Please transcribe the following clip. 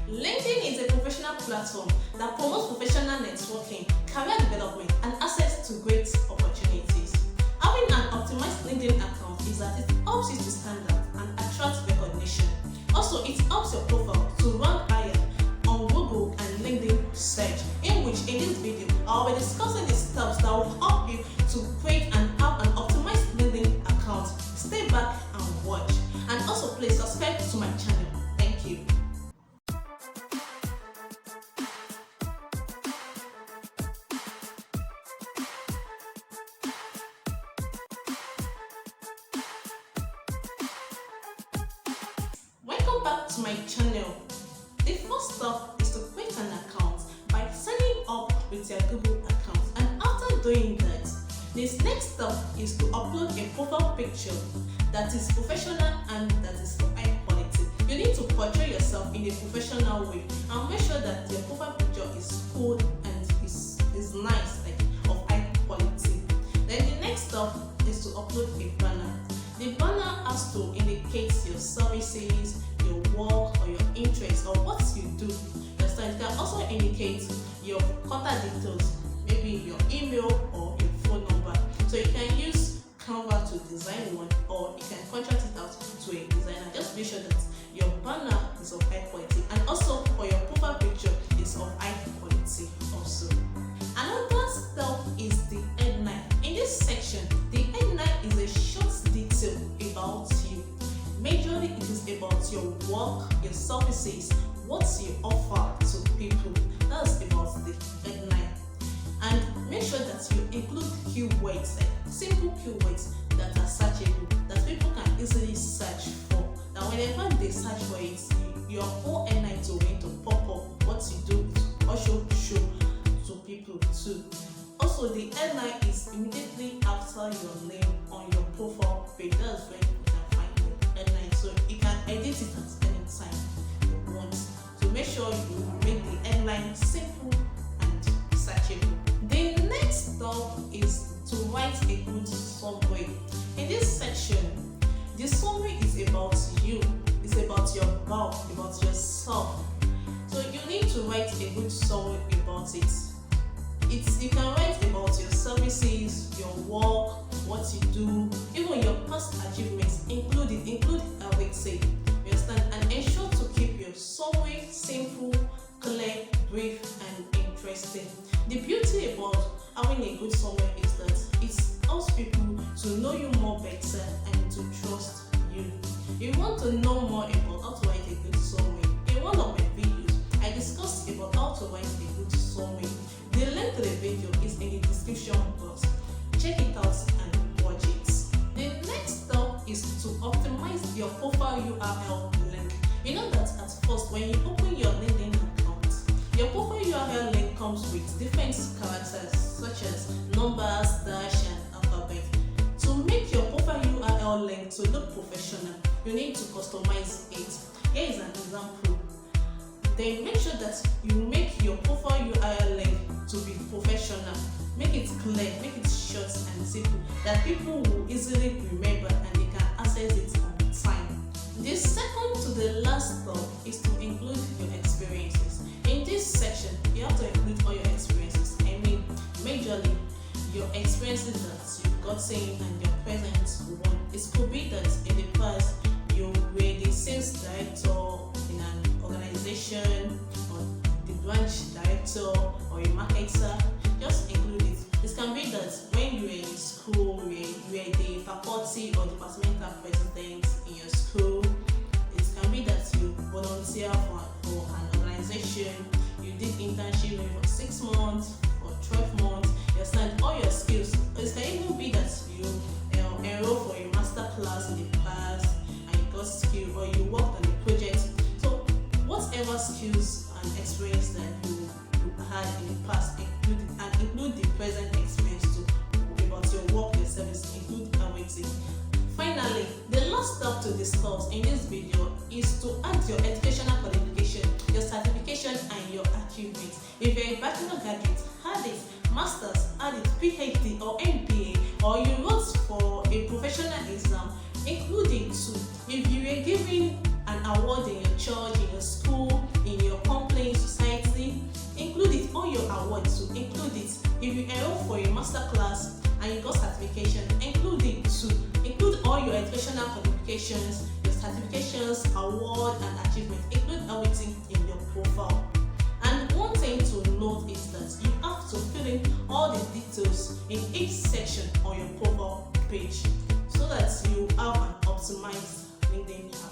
LinkedIn is a professional platform that promotes professional networking, career development, and access to great opportunities. Having an optimized LinkedIn account is that it helps you to stand out and attract recognition. Also, it helps your profile to rank higher on Google and LinkedIn search, in which in this video I will be discussing the steps that will help you to create and have an optimized LinkedIn account. Stay back and watch, and also please subscribe to my channel. Thank you. Welcome back to my channel. The first step is to create an account by signing up with your Google account, and after doing that, this next step is to upload a profile picture that is professional and that is of high quality. You need to portray yourself in a professional way and make sure that your profile picture is cool and is nice, like of high quality. Then the next step is to upload a banner. The banner has to indicate your services, your work, or your interests, or what you do. It can also indicate your contact details, maybe your email or your phone number. So you can use Canva to design one, or you can contract it out to a designer. Just be sure that your banner is of high quality, and also for your profile picture is of high quality also. Another step is the headline. In this section, the headline is a short detail about you. Majorly it is about your work, your services, what you offer to people. That's about the headline. And make sure that you include keywords, like simple keywords that are searchable, that people can easily search for. That whenever they search for it, your whole headline is going to pop up what you do, also show to people too. Also, the headline is immediately after your name on your profile page. That's where you can find the headline, so you can edit it at any time you want. So make sure you make the headline simple and searchable. The next step is to write a good summary. In this section, the summary is about you. It's about your about yourself. So you need to write a good summary about it. You can write about your services, your work, what you do, even your past achievements. Include everything. You understand? And ensure to keep your summary simple, clear, brief, and interesting. The beauty about having a good summary is that it helps people to know you more better and to trust you. If you want to know more about how to write a good summary, in one of my videos, I discussed about how to write a good summary. The link to the video is in the description box. Check it out and watch it. The next step is to optimize your profile URL link. You know that at first when you open your LinkedIn account, your profile URL link comes with different characters such as numbers, dash, and alphabet. To make your profile URL link to look professional, you need to customize it. Here is an example. Then make sure that you make your profile URL link to be professional. Make it clear, make it short and simple, that people will easily remember and they can access it on time. The second to the last step is to include your experiences. In this section, you have to include all your experiences. I mean, majorly your experiences that you've gotten and your present one. It could be that in the past you were the sales director in an organization, or the branch director, or a marketer. Just include it. It can be that when you were in school, you were the faculty or departmental president in your school. It can be that you volunteer for an organization, you did internship for 6 months or 12 months, you understand all your skills. It can even be that you enroll for a master class in the past and you got skill, or you worked on a project. So whatever skills and experience that you had in the past, include the present experience too, about your work, your service, include everything. Finally, the last step to discuss in this video is to add your educational qualification, your certification, and your achievements. If you're a bachelor graduate, add it. Masters, add it. PhD or MBA, or you wrote for a professional exam, include it too. If you were given an award in your church, in your school, in your qualifications, your certifications, award, and achievement. Include everything in your profile. And one thing to note is that you have to fill in all the details in each section on your profile page so that you have an optimized LinkedIn account.